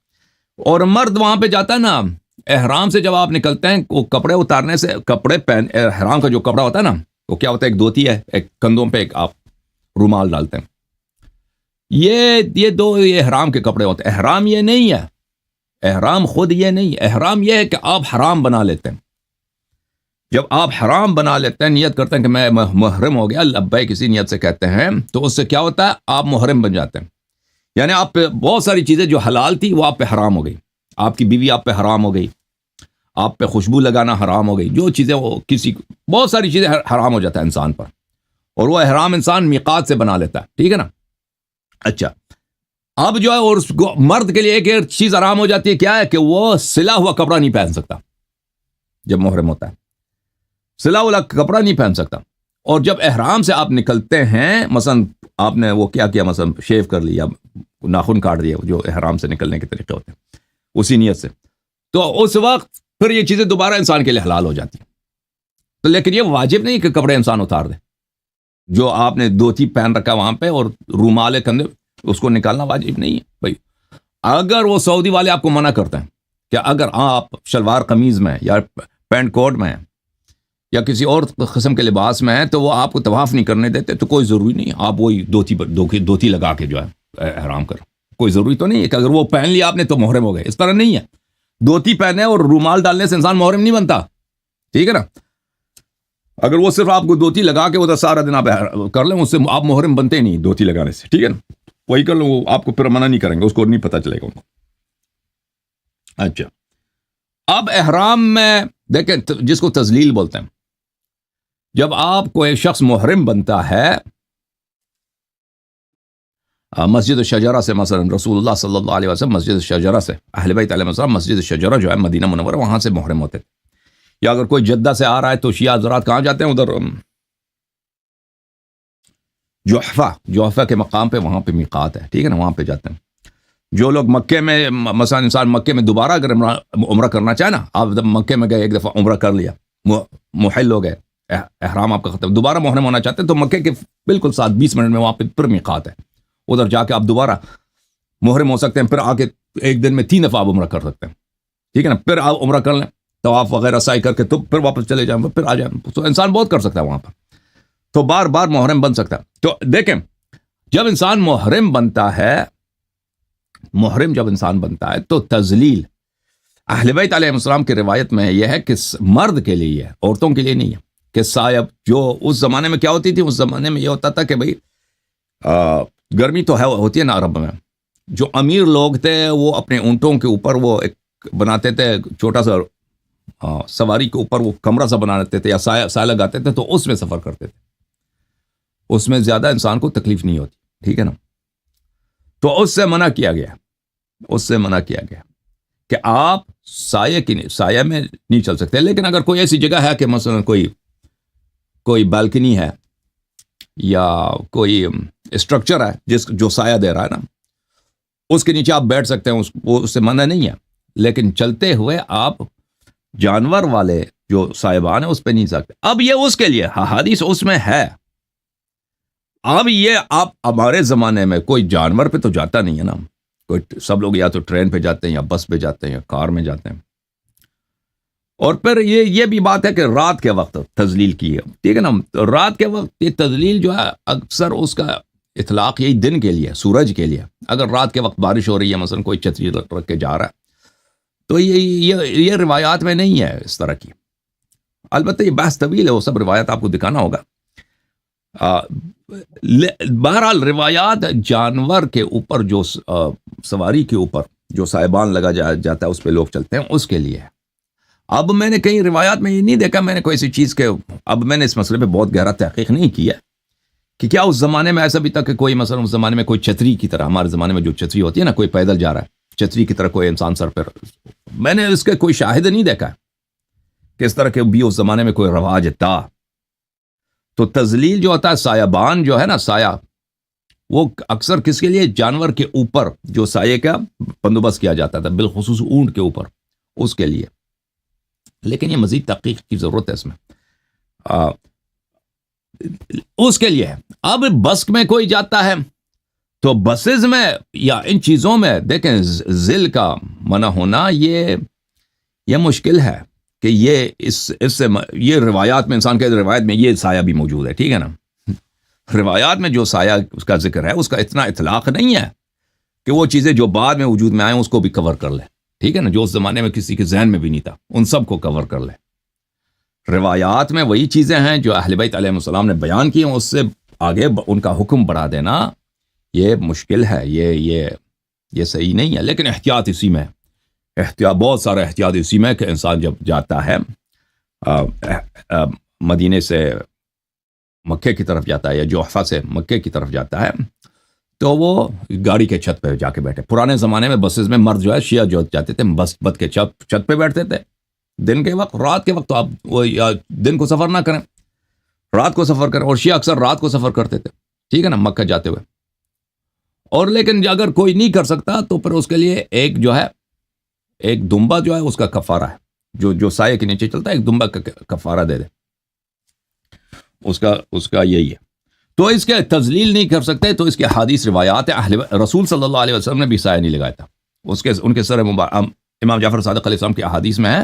اور مرد وہاں پہ جاتا ہے نا, احرام سے جب آپ نکلتے ہیں, وہ کپڑے اتارنے سے, کپڑے پہن, احرام کا جو کپڑا ہوتا ہے نا, وہ کیا ہوتا ہے, ایک دھوتی ہے, ایک کندھوں پہ ایک آپ رومال ڈالتے ہیں. یہ 2 احرام کے کپڑے ہوتے ہیں. احرام یہ نہیں ہے, احرام خود یہ نہیں, احرام یہ ہے کہ آپ حرام بنا لیتے ہیں. جب آپ حرام بنا لیتے ہیں, نیت کرتے ہیں کہ میں محرم ہو گیا, لبیک کسی نیت سے کہتے ہیں, تو اس سے کیا ہوتا ہے, آپ محرم بن جاتے ہیں. یعنی آپ پہ بہت ساری چیزیں جو حلال تھی وہ آپ پہ حرام ہو گئی. آپ کی بیوی آپ پہ حرام ہو گئی, آپ پہ خوشبو لگانا حرام ہو گئی, جو چیزیں وہ بہت ساری چیزیں حرام ہو جاتا ہے انسان پر, اور وہ احرام انسان میقات سے بنا لیتا ہے, ٹھیک ہے نا. اچھا, اب جو ہے اور مرد کے لیے ایک چیز حرام ہو جاتی ہے, کیا ہے کہ وہ سلا ہوا کپڑا نہیں پہن سکتا. جب محرم ہوتا ہے سلا ہوا کپڑا نہیں پہن سکتا. اور جب احرام سے آپ نکلتے ہیں, مثلا آپ نے وہ کیا مثلا شیو کر لیا, ناخن کاٹ دیا جو احرام سے نکلنے کے طریقے ہوتے ہیں اسی نیت سے، تو اس وقت پھر یہ چیزیں دوبارہ انسان کے لیے حلال ہو جاتی ہیں. تو لیکن یہ واجب نہیں کہ کپڑے انسان اتار دے. جو آپ نے دھوتی پہن رکھا وہاں پہ اور رومال کندھے، اس کو نکالنا واجب نہیں ہے بھائی. اگر وہ سعودی والے آپ کو منع کرتے ہیں کہ اگر آپ شلوار قمیض میں یا پینٹ کوٹ میں یا کسی اور قسم کے لباس میں ہیں تو وہ آپ کو طواف نہیں کرنے دیتے، تو کوئی ضروری نہیں آپ وہی دھوتی لگا کے جو ہے احرام کرو. کوئی ضروری تو نہیں ہے کہ اگر وہ پہن لیا آپ نے تو محرم ہو گئے. اس طرح نہیں ہے. دھوتی پہنے اور رومال ڈالنے سے انسان محرم نہیں بنتا، ٹھیک ہے نا. اگر وہ صرف آپ کو دھوتی لگا کے ادھر سارا دن آپ کر لیں، اس سے آپ محرم بنتے نہیں دھوتی لگانے سے، ٹھیک ہے نا. وہی کر لیں، وہ آپ کو پھر منع نہیں کریں گے، اس کو نہیں پتہ چلے گا ان کو. اچھا، اب احرام میں دیکھیں جس کو تذلیل بولتے ہیں، جب آپ کو ایک شخص محرم بنتا ہے مسجد الشجرہ سے، مثلا رسول اللہ صلی اللہ علیہ وسلم مسجد الشجرہ سے، اہل بیت علیہ السلام مسجد الشجرہ جو ہے مدینہ منورہ وہاں سے محرم ہوتے تھے. یا اگر کوئی جدہ سے آ رہا ہے تو شیعہ حضرات کہاں جاتے ہیں؟ ادھر جحفہ کے مقام پہ، وہاں پہ میقات ہے، ٹھیک ہے نا، وہاں پہ جاتے ہیں. جو لوگ مکے میں، مثلا انسان مکے میں دوبارہ اگر عمرہ کرنا چاہے نا، آپ مکے میں گئے ایک دفعہ عمرہ کر لیا، محل ہو گئے، احرام آپ کا ختم، دوبارہ محرم ہونا چاہتے ہیں تو مکے کے بالکل ساتھ 20 منٹ میں وہاں پہ پھر میقات ہے. ادھر جا کے آپ دوبارہ محرم ہو سکتے ہیں، پھر آ کے ایک دن میں 3 دفعہ آپ عمرہ کر سکتے ہیں، ٹھیک ہے نا. پھر آپ عمرہ کر لیں، طواف وغیرہ سعی کر کے تو پھر واپس چلے جائیں، پھر آ جائیں. تو انسان بہت کر سکتا ہے وہاں پر، تو بار بار محرم بن سکتا ہے. تو دیکھیں جب انسان محرم بنتا ہے تو تذلیل اہل بیت علیہ السلام کی روایت میں یہ ہے کہ مرد کے لیے ہے، عورتوں کے لیے نہیں ہے. کہ صاحب جو اس زمانے میں کیا ہوتی تھی، اس زمانے میں یہ ہوتا تھا کہ بھائی گرمی تو ہوتی ہے نا عرب میں، جو امیر لوگ تھے وہ اپنے اونٹوں کے اوپر وہ ایک بناتے تھے چھوٹا سا، سواری کے اوپر وہ کمرہ سا بنا لیتے تھے یا سایہ لگاتے تھے، تو اس میں سفر کرتے تھے. اس میں زیادہ انسان کو تکلیف نہیں ہوتی، ٹھیک ہے نا. تو اس سے منع کیا گیا کہ آپ سایہ میں نہیں چل سکتے. لیکن اگر کوئی ایسی جگہ ہے کہ مثلا کوئی بالکنی ہے یا کوئی اسٹرکچر ہے جو سایہ دے رہا ہے نا، اس کے نیچے آپ بیٹھ سکتے ہیں، اس سے منع نہیں ہے. لیکن چلتے ہوئے آپ جانور والے جو صاحبان ہیں اس پہ نہیں سکتے. اب یہ اس کے لیے حدیث اس میں ہے. اب یہ آپ ہمارے زمانے میں کوئی جانور پہ تو جاتا نہیں ہے نا، کوئی سب لوگ یا تو ٹرین پہ جاتے ہیں یا بس پہ جاتے ہیں یا کار میں جاتے ہیں. اور پھر یہ بھی بات ہے کہ رات کے وقت تذلیل کی ہے، ٹھیک ہے نا. رات کے وقت یہ تذلیل جو ہے اکثر اس کا اطلاق یہی دن کے لیے، سورج کے لیے. اگر رات کے وقت بارش ہو رہی ہے، مثلا کوئی چھتری رکھ کے جا رہا ہے، تو یہ روایات میں نہیں ہے اس طرح کی. البتہ یہ بحث طویل ہے، وہ سب روایات آپ کو دکھانا ہوگا. بہرحال روایات جانور کے اوپر جو سواری کے اوپر جو صاحبان لگا جاتا ہے اس پہ لوگ چلتے ہیں، اس کے لیے. اب میں نے کئی روایات میں یہ نہیں دیکھا، میں نے کوئی ایسی چیز کے، اب میں نے اس مسئلے پہ بہت گہرا تحقیق نہیں کیا کہ کیا اس زمانے میں ایسا بھی تھا کہ کوئی مثلا اس زمانے میں کوئی چھتری کی طرح، ہمارے زمانے میں جو چھتری ہوتی ہے نا، کوئی پیدل جا رہا ہے چھتری کی طرح کوئی انسان سر پر، میں نے اس کے کوئی شاہد نہیں دیکھا کہ اس طرح کے بھی اس زمانے میں کوئی رواج تھا. تو تذلیل جو ہوتا ہے، سایبان جو ہے نا، سایہ، وہ اکثر کس کے لیے؟ جانور کے اوپر جو سایہ کا بندوبست کیا جاتا تھا، بالخصوص اونٹ کے اوپر، اس کے لیے. لیکن یہ مزید تحقیق کی ضرورت ہے اس میں، اس کے لیے ہے. اب بس میں کوئی جاتا ہے تو بسز میں یا ان چیزوں میں دیکھیں ذل کا منع ہونا یہ مشکل ہے کہ یہ اس سے یہ روایات میں، انسان کے روایت میں یہ سایہ بھی موجود ہے، ٹھیک ہے نا. روایات میں جو سایہ اس کا ذکر ہے اس کا اتنا اطلاق نہیں ہے کہ وہ چیزیں جو بعد میں وجود میں آئیں اس کو بھی کور کر لے، ٹھیک ہے نا، جو اس زمانے میں کسی کے ذہن میں بھی نہیں تھا ان سب کو کور کر لے. روایات میں وہی چیزیں ہیں جو اہل بیت علیہ السلام نے بیان کی ہیں، اس سے آگے ان کا حکم بڑھا دینا یہ مشکل ہے، یہ صحیح نہیں ہے. لیکن احتیاط اسی میں، بہت سارا احتیاط اسی میں کہ انسان جب جاتا ہے مدینے سے مکے کی طرف جاتا ہے یا جحفہ سے مکے کی طرف جاتا ہے، تو وہ گاڑی کے چھت پہ جا کے بیٹھے. پرانے زمانے میں بسز میں مرد جو ہے شیعہ جو جاتے تھے بس کے چھت پہ بیٹھتے تھے دن کے وقت. رات کے وقت تو آپ وہ یا دن کو سفر نہ کریں، رات کو سفر کریں. اور شیعہ اکثر رات کو سفر کرتے تھے، ٹھیک ہے نا، مکہ جاتے ہوئے. اور لیکن اگر کوئی نہیں کر سکتا تو پھر اس کے لیے ایک جو ہے ایک دمبا جو ہے اس کا کفارہ ہے، جو سائے کے نیچے چلتا ہے، ایک دمبا کا کفارہ دے دے، اس کا یہی ہے۔ تو اس کے تذلیل نہیں کر سکتے تو اس کے حدیث روایات رسول صلی اللہ علیہ وسلم نے بھی سایہ نہیں لگایا تھا، ان کے سر مبارک امام جعفر صادق علیہ السلام کی احادیث میں ہے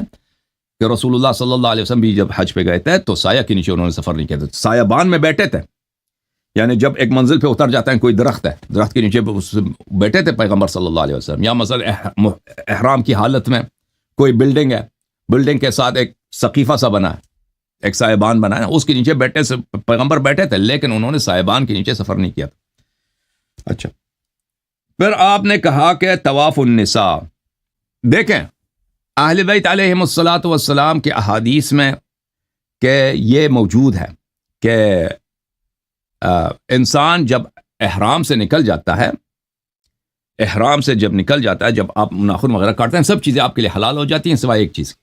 کہ رسول اللہ صلی اللہ علیہ وسلم بھی جب حج پہ گئے تھے تو سایہ کے نیچے انہوں نے سفر نہیں کیا تھا، سایہ بان میں بیٹھے تھے، یعنی جب ایک منزل پہ اتر جاتا ہے، کوئی درخت ہے، درخت کے نیچے بیٹھے تھے پیغمبر صلی اللہ علیہ وسلم، یا مثلا احرام کی حالت میں کوئی بلڈنگ ہے، بلڈنگ کے ساتھ ایک سقیفہ سا بنا ہے، ایک سایبان بنا ہے، اس کے نیچے بیٹھے سے پیغمبر بیٹھے تھے، لیکن انہوں نے سایبان کے نیچے سفر نہیں کیا تھا۔ اچھا، پھر آپ نے کہا کہ طواف النساء، دیکھیں اہل بیت علیہم الصلاۃ والسلام کے احادیث میں کہ یہ موجود ہے کہ انسان جب احرام سے نکل جاتا ہے، احرام سے جب نکل جاتا ہے، جب آپ ناخن وغیرہ کاٹتے ہیں، سب چیزیں آپ کے لیے حلال ہو جاتی ہیں سوائے ایک چیز،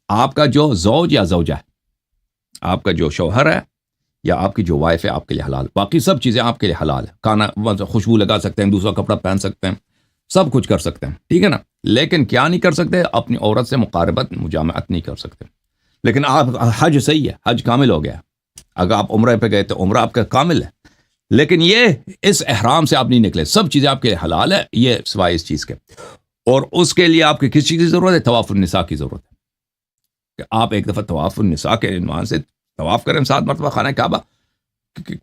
آپ کا جو زوج یا زوجہ ہے، آپ کا جو شوہر ہے یا آپ کی جو وائف ہے آپ کے لیے حلال، باقی سب چیزیں آپ کے لیے حلال ہے، کھانا خوشبو لگا سکتے ہیں، دوسرا کپڑا پہن سکتے ہیں، سب کچھ کر سکتے ہیں، ٹھیک ہے نا، لیکن کیا نہیں کر سکتے، اپنی عورت سے مقاربت مجامعت نہیں کر سکتے۔ لیکن آپ حج صحیح ہے، حج کامل ہو گیا، اگر آپ عمرہ پہ گئے تو عمرہ آپ کا کامل ہے، لیکن یہ اس احرام سے آپ نہیں نکلے، سب چیزیں آپ کے حلال ہے، یہ سوائے اس چیز کے، اور اس کے لیے آپ کی کس چیز کی ضرورت ہے؟ طواف النساء کی ضرورت ہے، کہ آپ ایک دفعہ طواف النساء کے عنوان سے طواف کریں 7 مرتبہ خانہ کعبہ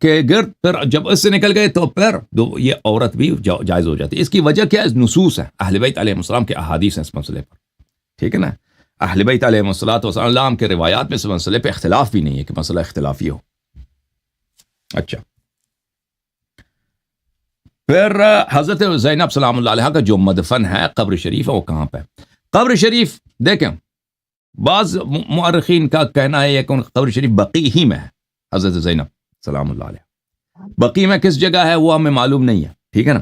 کے گرد، پھر جب اس سے نکل گئے تو پھر یہ عورت بھی جائز ہو جاتی ہے۔ اس کی وجہ کیا ہے؟ نصوص ہے، اہل بیت علیہ السلام کے احادیث ہیں اس مسئلے پر، ٹھیک ہے نا، اہل بیت علیہ السلام کے روایات میں اس مسئلے پہ اختلاف بھی نہیں ہے کہ مسئلہ اختلافی ہو۔ اچھا، پھر حضرت زینب سلام اللہ علیہ کا جو مدفن ہے، قبر شریف ہے، وہ کہاں پہ؟ قبر شریف دیکھیں، بعض مؤرخین کا کہنا ہے کہ قبر شریف بقیع ہی میں ہے، حضرت زینب سلام اللہ علیہ، بقیع میں کس جگہ ہے وہ ہمیں معلوم نہیں ہے، ٹھیک ہے نا،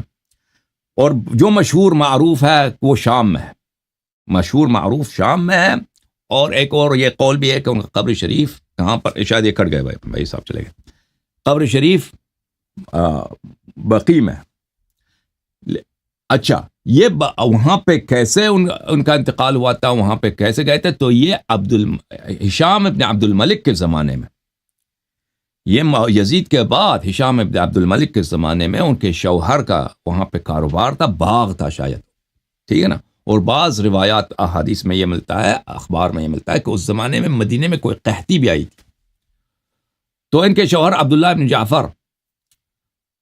اور جو مشہور معروف ہے وہ شام میں ہے، مشہور معروف شام میں ہے، اور ایک اور یہ قول بھی ہے کہ ان کا قبر شریف کہاں پر، شاید یہ کٹ گئے بھائی صاحب چلے گئے، قبر شریف بقیع میں۔ اچھا، یہ وہاں پہ کیسے ان کا انتقال ہوا تھا، وہاں پہ کیسے گئے تھے؟ تو یہ ہشام ابن عبد الملک کے زمانے میں، یہ یزید کے بعد ہشام ابن عبد الملک کے زمانے میں ان کے شوہر کا وہاں پہ کاروبار تھا، باغ تھا شاید، ٹھیک ہے نا، اور بعض روایات احادیث میں یہ ملتا ہے، اخبار میں یہ ملتا ہے کہ اس زمانے میں مدینے میں کوئی قحطی بھی آئی تھی، تو ان کے شوہر عبداللہ بن جعفر،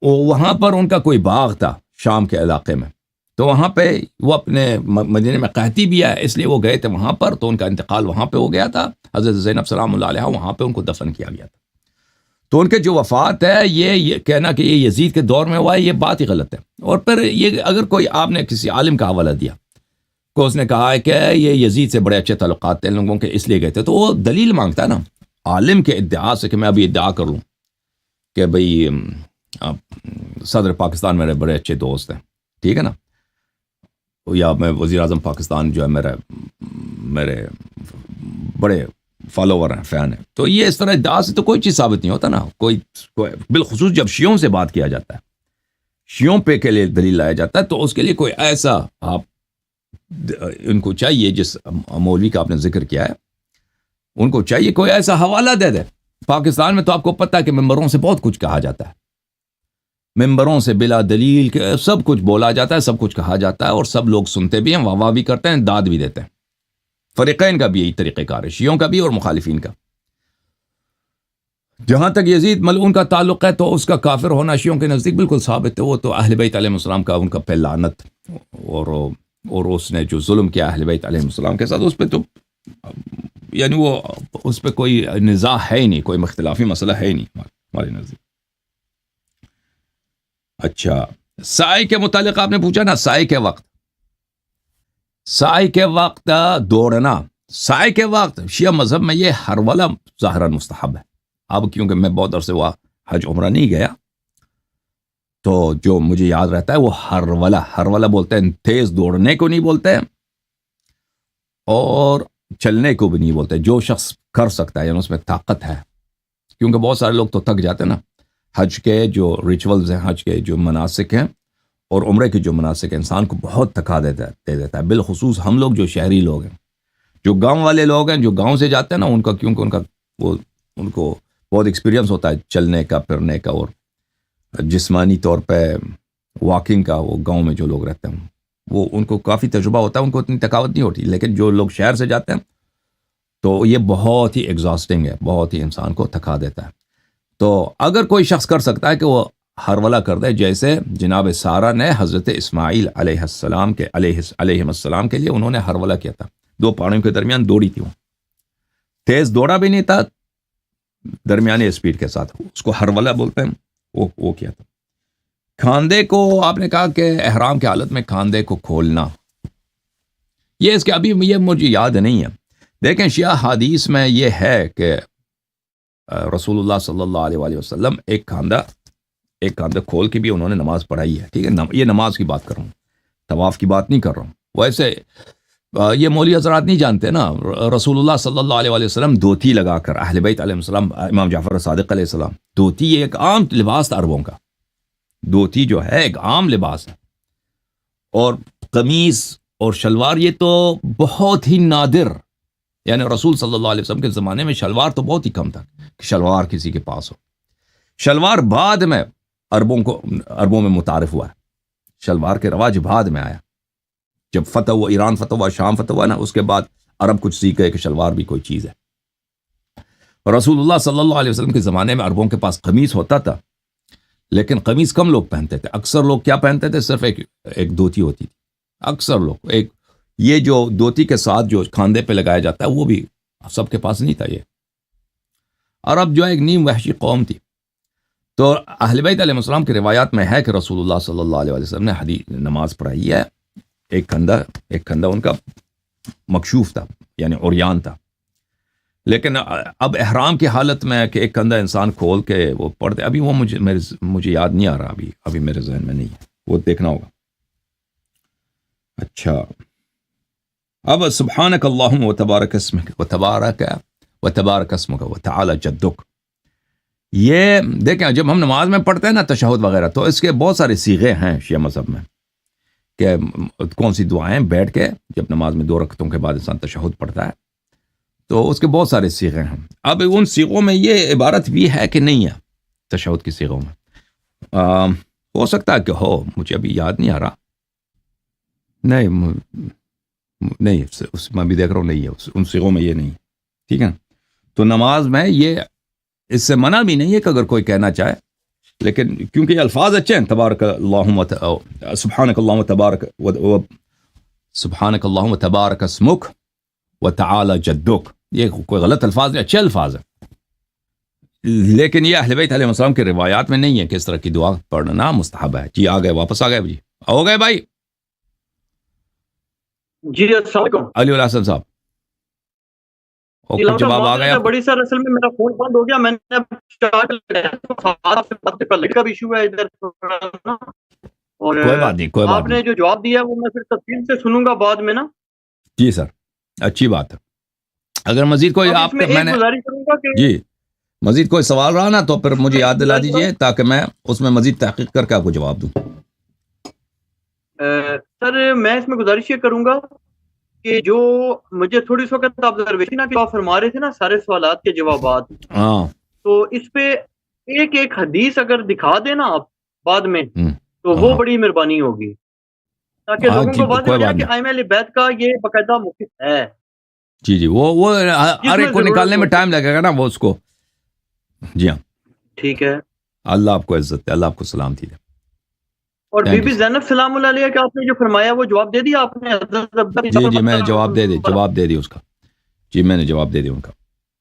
وہاں پر ان کا کوئی باغ تھا شام کے علاقے میں، تو وہاں پہ وہ اپنے مدینے میں قحطی بھی ہے، اس لیے وہ گئے تھے وہاں پر، تو ان کا انتقال وہاں پہ ہو گیا تھا، حضرت زینب سلام اللہ علیہ وہاں پہ ان کو دفن کیا گیا تھا۔ تو ان کے جو وفات ہے، یہ کہنا کہ یہ یزید کے دور میں ہوا ہے، یہ بات ہی غلط ہے۔ اور پھر یہ اگر کوئی آپ نے کسی عالم کا حوالہ دیا کہ اس نے کہا ہے کہ یہ یزید سے بڑے اچھے تعلقات تھے ان لوگوں کے اس لیے گئے تھے، تو وہ دلیل مانگتا ہے نا عالم کے ادعا سے، کہ میں ابھی ادعا کر لوں کہ بھئی صدر پاکستان میرے بڑے اچھے دوست ہیں، ٹھیک ہے نا، یا میں وزیر اعظم پاکستان جو ہے میرے بڑے فالوور ہیں، فین ہیں، تو یہ اس طرح ادعا سے تو کوئی چیز ثابت نہیں ہوتا نا، کوئی بالخصوص جب شیعوں سے بات کیا جاتا ہے، شیعوں پہ کے لیے دلیل لایا جاتا ہے، تو اس کے لیے کوئی ایسا آپ ان کو چاہیے، جس مولوی کا آپ نے ذکر کیا ہے، ان کو چاہیے کوئی ایسا حوالہ دے دے۔ پاکستان میں تو آپ کو پتہ ہے کہ ممبروں سے بہت کچھ کہا جاتا ہے، ممبروں سے بلا دلیل کے سب کچھ بولا جاتا ہے، سب کچھ کہا جاتا ہے، اور سب لوگ سنتے بھی ہیں، واہ واہ بھی کرتے ہیں، داد بھی دیتے ہیں۔ فریقین کا بھی یہی طریقہ کار ہے، شیعوں کا بھی اور مخالفین کا۔ جہاں تک یزید ملعون کا تعلق ہے تو اس کا کافر ہونا شیعوں کے نزدیک بالکل ثابت ہے، وہ تو اہل بیت علیہ السلام کا ان کا پہ لعنت، اور اس نے جو ظلم کیا اہل بیت علیہ السلام کے ساتھ، اس پہ تو یعنی وہ اس پہ کوئی نزاع ہے ہی نہیں، کوئی اختلافی مسئلہ ہے ہی نہیں ہمارے نزدیک۔ اچھا، سائی کے متعلق آپ نے پوچھا نا، سائی کے وقت دوڑنا، سائی کے وقت شیعہ مذہب میں یہ ہر والا ظاہراً مستحب ہے۔ اب کیونکہ میں بہت عرصے ہوا حج عمرہ نہیں گیا، تو جو مجھے یاد رہتا ہے وہ ہر والا بولتے ہیں، تیز دوڑنے کو نہیں بولتے اور چلنے کو بھی نہیں بولتے، جو شخص کر سکتا ہے، یعنی اس میں طاقت ہے، کیونکہ بہت سارے لوگ تو تھک جاتے ہیں نا، حج کے جو ریچولز ہیں، حج کے جو مناسک ہیں اور عمرے کے جو مناسک ہیں، انسان کو بہت تھکا دے دیتا ہے، بالخصوص ہم لوگ جو شہری لوگ ہیں، جو گاؤں والے لوگ ہیں، جو گاؤں سے جاتے ہیں نا، ان کا کیونکہ ان کو بہت ایکسپیرینس ہوتا ہے چلنے کا، پھرنے کا، اور جسمانی طور پہ واکنگ کا. وہ گاؤں میں جو لوگ رہتے ہیں وہ ان کو کافی تجربہ ہوتا ہے، ان کو اتنی تھکاوٹ نہیں ہوتی. لیکن جو لوگ شہر سے جاتے ہیں تو یہ بہت ہی ایگزاسٹنگ ہے، بہت ہی انسان کو تھکا دیتا ہے. تو اگر کوئی شخص کر سکتا ہے کہ وہ ہرولہ کر دے، جیسے جناب سارہ نے حضرت اسماعیل علیہ السلام کے علیہ السلام کے لیے انہوں نے ہرولہ کیا تھا. 2 پہاڑیوں کے درمیان دوڑی تھی، وہ تیز دوڑا بھی نہیں تھا، درمیانی اسپیڈ کے ساتھ، اس کو ہرولہ بولتے ہیں. وہ کیا تھا. کھاندے کو آپ نے کہا کہ احرام کی حالت میں کھاندے کو کھولنا، یہ اس کے ابھی یہ مجھے یاد نہیں ہے. دیکھیں شیعہ حدیث میں یہ ہے کہ رسول اللہ صلی اللہ علیہ وآلہ وسلم ایک کھاندہ کھول کے بھی انہوں نے نماز پڑھائی ہے. ٹھیک ہے، یہ نماز کی بات کر رہا ہوں، طواف کی بات نہیں کر رہا ہوں. ویسے یہ مولوی حضرات نہیں جانتے نا، رسول اللہ صلی اللہ علیہ وآلہ وسلم دھوتی لگا کر، اہل بیت علیہ السلام، امام جعفر صادق علیہ السلام، دھوتی یہ ایک عام لباس تھا عربوں کا. دھوتی جو ہے ایک عام لباس ہے، اور قمیص اور شلوار یہ تو بہت ہی نادر، یعنی رسول صلی اللہ علیہ وسلم کے زمانے میں شلوار تو بہت ہی کم تھا کہ شلوار کسی کے پاس ہو. شلوار بعد میں عربوں میں متعارف ہوا ہے. شلوار کے رواج بعد میں آیا، جب فتح ہوا، ایران فتح ہوا، شام فتح ہوا نا، اس کے بعد عرب کچھ سیکھ گئے کہ شلوار بھی کوئی چیز ہے. رسول اللہ صلی اللہ علیہ وسلم کے زمانے میں عربوں کے پاس قمیص ہوتا تھا، لیکن قمیص کم لوگ پہنتے تھے. اکثر لوگ کیا پہنتے تھے؟ صرف ایک دھوتی ہوتی تھی. اکثر لوگ یہ جو دھوتی کے ساتھ جو کھاندے پہ لگایا جاتا ہے وہ بھی سب کے پاس نہیں تھا. یہ عرب جو ہے ایک نیم وحشی قوم تھی. تو اہل بیت علیہ السلام کی روایات میں ہے کہ رسول اللہ صلی اللہ علیہ وسلم نے نماز پڑھائی ہے. ایک کندھا ان کا مکشوف تھا، یعنی عریان تھا. لیکن اب احرام کی حالت میں کہ ایک کندھا انسان کھول کے وہ پڑھتے، ابھی وہ مجھے یاد نہیں آ رہا، ابھی میرے ذہن میں نہیں ہے، وہ دیکھنا ہوگا. اچھا، اب سبحانک اللہم وتبارک اسمک وتبارک اسمک وتعالی جدک، یہ دیکھیں جب ہم نماز میں پڑھتے ہیں نا تشہد وغیرہ، تو اس کے بہت سارے صیغے ہیں شیعہ مذہب میں کہ کون سی دعائیں بیٹھ کے جب نماز میں 2 رکعتوں کے بعد انسان تشہد پڑھتا ہے، تو اس کے بہت سارے صیغے ہیں. اب ان صیغوں میں یہ عبارت بھی ہے کہ نہیں ہے تشہد کی صیغوں میں، ہو سکتا ہے کہ ہو، مجھے ابھی یاد نہیں آ رہا. نہیں اس میں بھی دیکھ رہا ہوں، نہیں ہے ان صیغوں میں، یہ نہیں. ٹھیک ہے، تو نماز میں یہ اس سے منع بھی نہیں ہے کہ اگر کوئی کہنا چاہے، لیکن کیونکہ یہ الفاظ اچھے ہیں، تبارک اللہم سبحانک اللہم تبارک سبحانک اللہم تبارک اسمک وتعالی جدک، یہ کوئی غلط الفاظ نہیں، اچھے الفاظ ہیں. لیکن یہ اہل بیت علیہ السلام کے روایات میں نہیں ہے کہ اس طرح کی دعا پڑھنا مستحب ہے. جی واپس آ گئے جی، ہو گئے بھائی. جی السلام علیکم علی الحسن صاحب، جواب آ گیا؟ بڑی سر اصل میں میرا فون بند ہو گیا، میں نے کا ایشو ہے ادھر، اور کوئی بات نہیں، آپ نے جو جواب دیا وہ میں پھر تفصیل سے سنوں گا بعد میں نا. جی سر، اچھی بات ہے. اگر مزید کوئی آپ میں نے گزارش کروں گا کہ جی مزید کوئی سوال رہا نا تو پھر مجھے یاد دلا دیجئے تاکہ میں اس میں مزید تحقیق کر کے آپ کو جواب دوں. سر میں اس میں گزارش یہ کروں گا کہ جو مجھے تھوڑی سی وقت آبزرویشن ہے کہ آپ فرما رہے تھے نا سارے سوالات کے جوابات، ہاں، تو اس پہ ایک حدیث اگر دکھا دینا آپ بعد میں تو وہ بڑی مہربانی ہوگی، تاکہ لوگوں کو واضح ہو جائے کہ ائمہ اہل بیت کا یہ باقاعدہ موقف ہے. جی وہ ہر ایک کو نکالنے میں ٹائم لگے گا نا، وہ اس کو. جی ہاں ٹھیک ہے، اللہ آپ کو عزت دے، اللہ آپ کو سلامتی دے. اور بی بی زینب سلام اللہ علیہ کا آپ نے جو فرمایا وہ جواب دے دیا آپ نے؟ جی میں نے جواب دے دی اس کا. جی میں نے جواب دے دیا ان کا.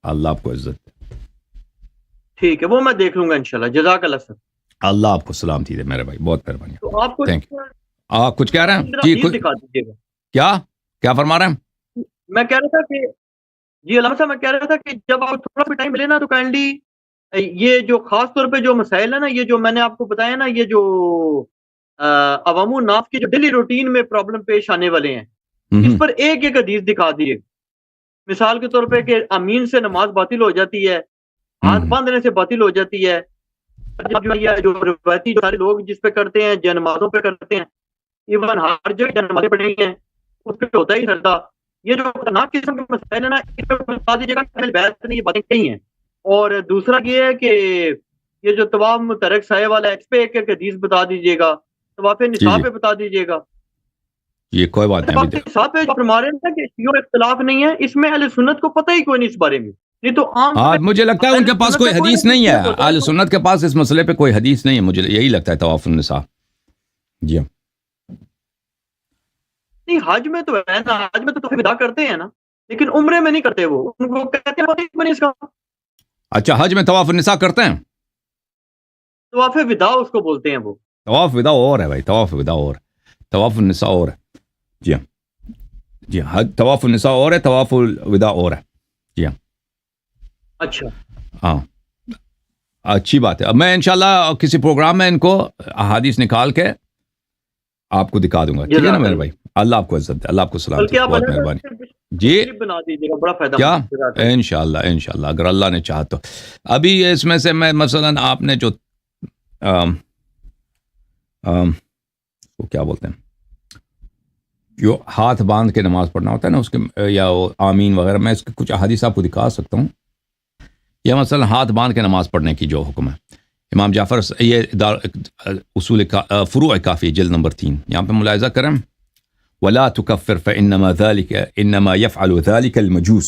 اللہ آپ کو عزت دے. ٹھیک ہے، وہ میں دیکھ لوں گا انشاءاللہ. جزاک اللہ سر. اللہ آپ کو سلامتی دے میرے بھائی، بہت مہربانی. تو آپ کو آپ کچھ کہہ رہے ہیں؟ جی دکھا دیجیے گا. کیا فرما رہے ہیں؟ میں کہہ رہا تھا کہ جی علامہ صاحب، میں کہہ رہا تھا کہ جب آپ تھوڑا بھی ٹائم ملے نا تو کائنڈلی یہ جو خاص طور پہ جو مسائل ہے نا، یہ جو میں نے آپ کو بتایا نا، یہ جو عوام الناس کی جو ڈیلی روٹین میں پرابلم پیش آنے والے ہیں، اس پر ایک حدیث دکھا دیے. مثال کے طور پہ کہ امین سے نماز باطل ہو جاتی ہے، ہاتھ باندھنے سے باطل ہو جاتی ہے، جو یہ جو روایتی جو سارے لوگ جس پہ کرتے ہیں جنمازوں پہ کرتے ہیں، ایون ہر جگہ جنمازیں پڑھی ہیں اس پہ ہوتا ہی سردا. یہ جو خطرناک قسم کے مسائل ہیں نا، اس پہ بتا دیجیے گا کہ بیت نے یہ باتیں کہی ہیں. اور دوسرا یہ ہے کہ یہ جو طواف متحرک سائے والا ہے اس پہ ایک ایک حدیث بتا دیجیے گا، طواف جی نساء جی پہ بتا دیجیے گا. یہ کوئی بات نہیں. طواف ابھی نساء پہ جو فرما رہے ہیں کہ شیعوں میں اختلاف نہیں ہے، اس میں اہل سنت کو پتہ ہی کوئی نہیں اس بارے میں. نہیں تو عام ہاں مجھے لگتا ہے ان اہل کے پاس سنت کوئی کا کوئی حدیث نہ نہیں ہے، کوئی اہل سنت کے پاس اس مسئلے پہ کوئی حدیث نہیں ہے، مجھے یہی لگتا ہے طواف النساء. جی ہاں نہیں، حج میں تو ہے نا، حج میں تو ودا کرتے ہیں نا، لیکن عمرے میں نہیں کرتے. وہ ان کو کہتے ہیں پتہ ہی کوئی نہیں اس کا. اچھا حج میں طواف النساء کرتے ہیں؟ طواف ودا اس کو بولتے ہیں وہ. طواف ودا اور ہے بھائی، طواف ودا اور طواف النساء اور ہے. جی ہاں جی ہاں، حج طواف النساء اور ہے، طواف الوداع اور ہے. جی ہاں اچھا ہاں اچھی بات ہے. اب میں انشاءاللہ کسی پروگرام میں ان کو احادیث نکال کے آپ کو دکھا دوں گا، ٹھیک ہے نا جزاک میرے اللہ. بھائی؟ اللہ آپ کو عزت دے، اللہ آپ کو سلامتی بلکہ دے، آپ بہت الگ مہربانی. جی کلپ بنا دیجیے گا، بڑا فائدہ کیا؟ مند. جزاک اللہ. انشاءاللہ انشاءاللہ اگر اللہ نے چاہا تو. ابھی اس میں سے میں مثلا آپ نے جو وہ کیا بولتے ہیں، جو ہاتھ باندھ کے نماز پڑھنا ہوتا ہے نا اس کے، یا وہ آمین وغیرہ، میں اس کے کچھ احادیث آپ کو دکھا سکتا ہوں. یا مثلا ہاتھ باندھ کے نماز پڑھنے کی جو حکم ہے، امام جعفر یہ اصول فروع کافی جلد نمبر 3 یہاں پہ ملاحظہ کریں. ولا تكفر فانما ذلك انما يفعل ذلك المجوس.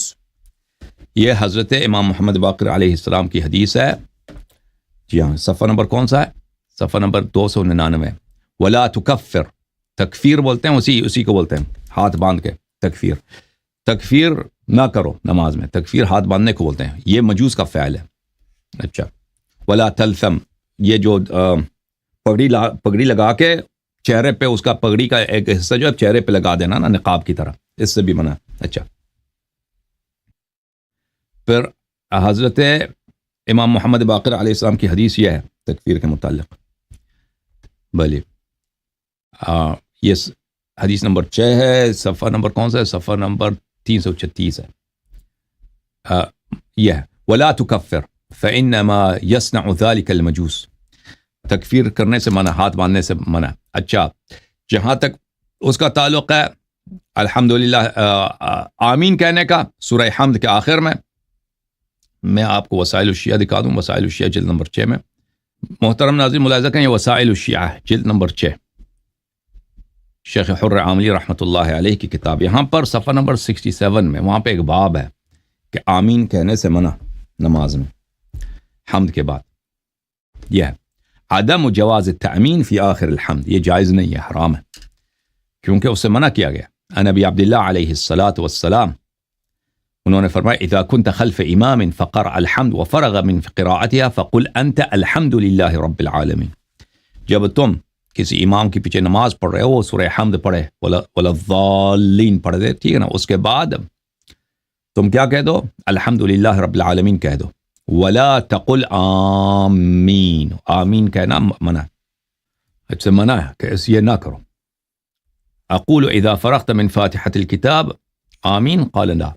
یہ حضرت امام محمد باقر علیہ السلام کی حدیث ہے. جی ہاں، صفحہ نمبر کون سا ہے؟ صفحہ نمبر 299. ولا تكفر، تکفیر بولتے ہیں، اسی کو بولتے ہیں ہاتھ باندھ کے تکفیر. تکفیر نہ کرو نماز میں، تکفیر ہاتھ باندھنے کو بولتے ہیں، یہ مجوس کا فعل ہے. اچھا ولا تلثم، یہ جو پگڑی لگا کے چہرے پہ اس کا پگڑی کا ایک حصہ جو ہے چہرے پہ لگا دینا نا نقاب کی طرح، اس سے بھی منع. اچھا پھر حضرت امام محمد باقر علیہ السلام کی حدیث یہ ہے تکفیر کے متعلق. بلی یہ حدیث نمبر 6 ہے، صفحہ نمبر کون سا ہے؟ صفحہ نمبر 336 ہے. یہ ہے ولا تکفر فانما يصنع ذلك المجوس. تکفیر کرنے سے منع، ہاتھ باندھنے سے منع. اچھا جہاں تک اس کا تعلق ہے الحمدللہ آمین کہنے کا، سورہ حمد کے آخر میں آپ کو وسائل الشیعہ دکھا دوں. وسائل الشیعہ جلد نمبر 6 میں. محترم ناظرین ملاحظہ کریں، یہ وسائل الشیعہ جلد نمبر 6، شیخ حر عاملی رحمۃ اللہ علیہ کی کتاب. یہاں پر صفحہ نمبر 67 میں وہاں پہ ایک باب ہے کہ آمین کہنے سے منع نماز میں حمد کے بعد. یہ ہے عدم جواز التأمین فی آخر الحمد، یہ جائز نہیں ہے، حرام ہے، کیونکہ اس سے منع کیا گیا. ان ابی عبداللہ علیہ الصلاۃ والسلام انہوں نے فرمایا اذا كنت خلف امام فقرأ الحمد وفرغ من قراءتها فقل انت الحمد للہ رب العالمین. جب تم کسی امام کے پیچھے نماز پڑھ رہے ہو، وہ سورہ حمد پڑھے ولا الضالین پڑھ دے، ٹھیک ہے نا، اس کے بعد تم کیا کہہ دو؟ الحمد للہ رب العالمین کہہ دو. ولا تقل آمین، آمین کہنا منع، اس سے منع ہے کہ اس یہ نہ کرو. اقول اذا فرغت من فاتحة الكتاب آمین قال لا،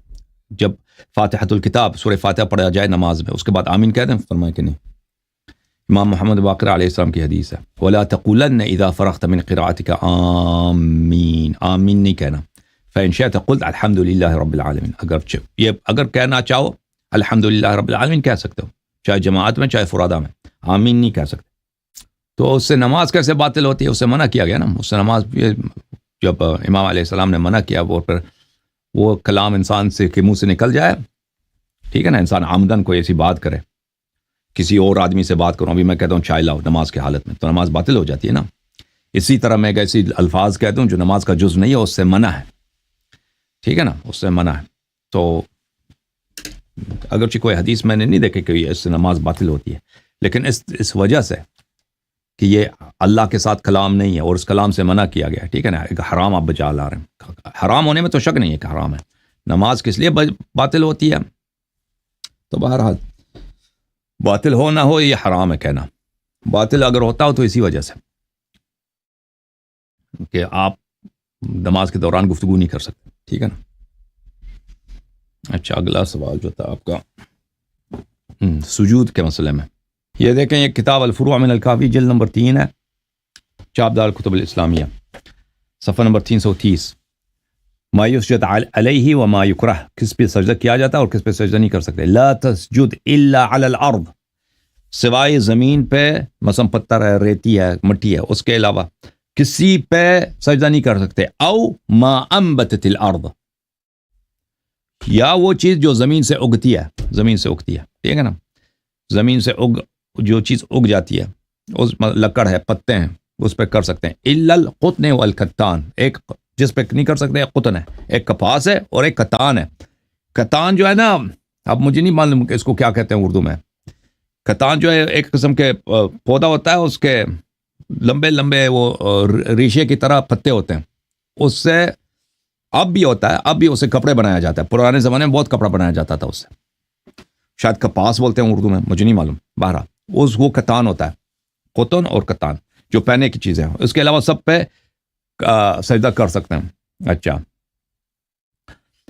جب فاتحۃ الکتاب سورہ فاتحہ پڑھا جائے نماز میں اس کے بعد آمین کہہ دیں، فرمایا کہ نہیں. امام محمد باقر علیہ السلام کی حدیث ہے ولا تقولن اذا فرغت من قراءتك آمین، آمین نہیں کہنا. فإن شئت قلت الحمد للہ رب العالمین، اگر کہنا چاہو الحمد للہ رب العالمین کہہ سکتے ہو، چاہے جماعت میں چاہے فرادہ میں، آمین نہیں کہہ سکتے. تو اس سے نماز کیسے باطل ہوتی ہے؟ اس سے منع کیا گیا نا. اس سے نماز جب امام علیہ السلام نے منع کیا، وہ پھر وہ کلام انسان سے کے منہ سے نکل جائے، ٹھیک ہے نا، انسان عمدن کوئی ایسی بات کرے، کسی اور آدمی سے بات کروں، ابھی میں کہتا ہوں چائے لاؤ نماز کی حالت میں، تو نماز باطل ہو جاتی ہے نا. اسی طرح میں ایک ایسی الفاظ کہتا ہوں جو نماز کا جز نہیں ہے، اس سے منع ہے، ٹھیک ہے نا، اس سے منع ہے. تو اگرچہ کوئی حدیث میں نے نہیں دیکھی کہ اس سے نماز باطل ہوتی ہے، لیکن اس وجہ سے کہ یہ اللہ کے ساتھ کلام نہیں ہے اور اس کلام سے منع کیا گیا، ٹھیک ہے نا، ایک حرام آپ بچا لا رہے ہیں. حرام ہونے میں تو شک نہیں ہے کہ حرام ہے. نماز کس لیے باطل ہوتی ہے؟ تو بہرحال باطل ہو نہ ہو یہ حرام ہے کہنا. باطل اگر ہوتا ہو تو اسی وجہ سے کہ آپ نماز کے دوران گفتگو نہیں کر سکتے، ٹھیک ہے نا. اچھا اگلا سوال جو تھا آپ کا سجود کے مسئلے میں، یہ دیکھیں یہ کتاب الفروع من الکافی جلد نمبر 3 ہے، چاپ دار کتب الاسلامیہ، صفحہ نمبر 330. ما یسجد علیہ وما یکرہ، کس پہ سجدہ کیا جاتا ہے اور کس پہ سجدہ نہیں کر سکتے. لا تسجد الا علی الارض، سوائے زمین پہ، مثلا پتھر ہے، ریتی ہے، مٹی ہے، اس کے علاوہ کسی پہ سجدہ نہیں کر سکتے. او ما انبتت الارض، یا وہ چیز جو زمین سے اگتی ہے، زمین سے اگتی ہے، ٹھیک ہے نا، زمین سے جو چیز اگ جاتی ہے، اس لکڑ ہے، پتے ہیں، اس پہ کر سکتے ہیں. الا القطن والکتان، ایک جس پہ نہیں کر سکتے ایک قطن ہے، ایک کپاس ہے اور ایک کتان ہے. کتان جو ہے نا، اب مجھے نہیں معلوم کہ اس کو کیا کہتے ہیں اردو میں. کتان جو ہے ایک قسم کے پودا ہوتا ہے، اس کے لمبے لمبے وہ ریشے کی طرح پتے ہوتے ہیں، اس سے اب بھی ہوتا ہے، اب بھی اسے کپڑے بنایا جاتا ہے. پرانے زمانے میں بہت کپڑا بنایا جاتا تھا اس سے، شاید کپاس بولتے ہیں اردو میں، مجھے نہیں معلوم. بہرحال وہ کتان ہوتا ہے، قطن اور کتان جو پہنے کی چیزیں ہیں. اس کے علاوہ سب پہ سجدہ کر سکتے ہیں. اچھا،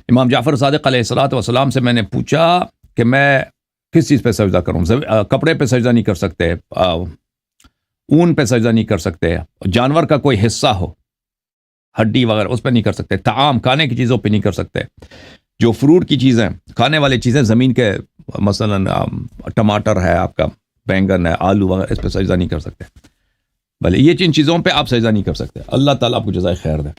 امام جعفر صادق علیہ الصلوۃ والسلام سے میں نے پوچھا کہ میں کس چیز پہ سجدہ کروں. کپڑے پہ سجدہ نہیں کر سکتے، اون پہ سجدہ نہیں کر سکتے، جانور کا کوئی حصہ ہو، ہڈی وغیرہ، اس پہ نہیں کر سکتے. طعام، کھانے کی چیزوں پہ نہیں کر سکتے. جو فروٹ کی چیزیں، کھانے والی چیزیں زمین کے، مثلا ٹماٹر ہے آپ کا، بینگن ہے، آلو وغیرہ، اس پہ سجدہ نہیں کر سکتے. بھلے یہ چیزوں پہ آپ سجدہ نہیں کر سکتے. اللہ تعالیٰ آپ کو جزائے خیر دے.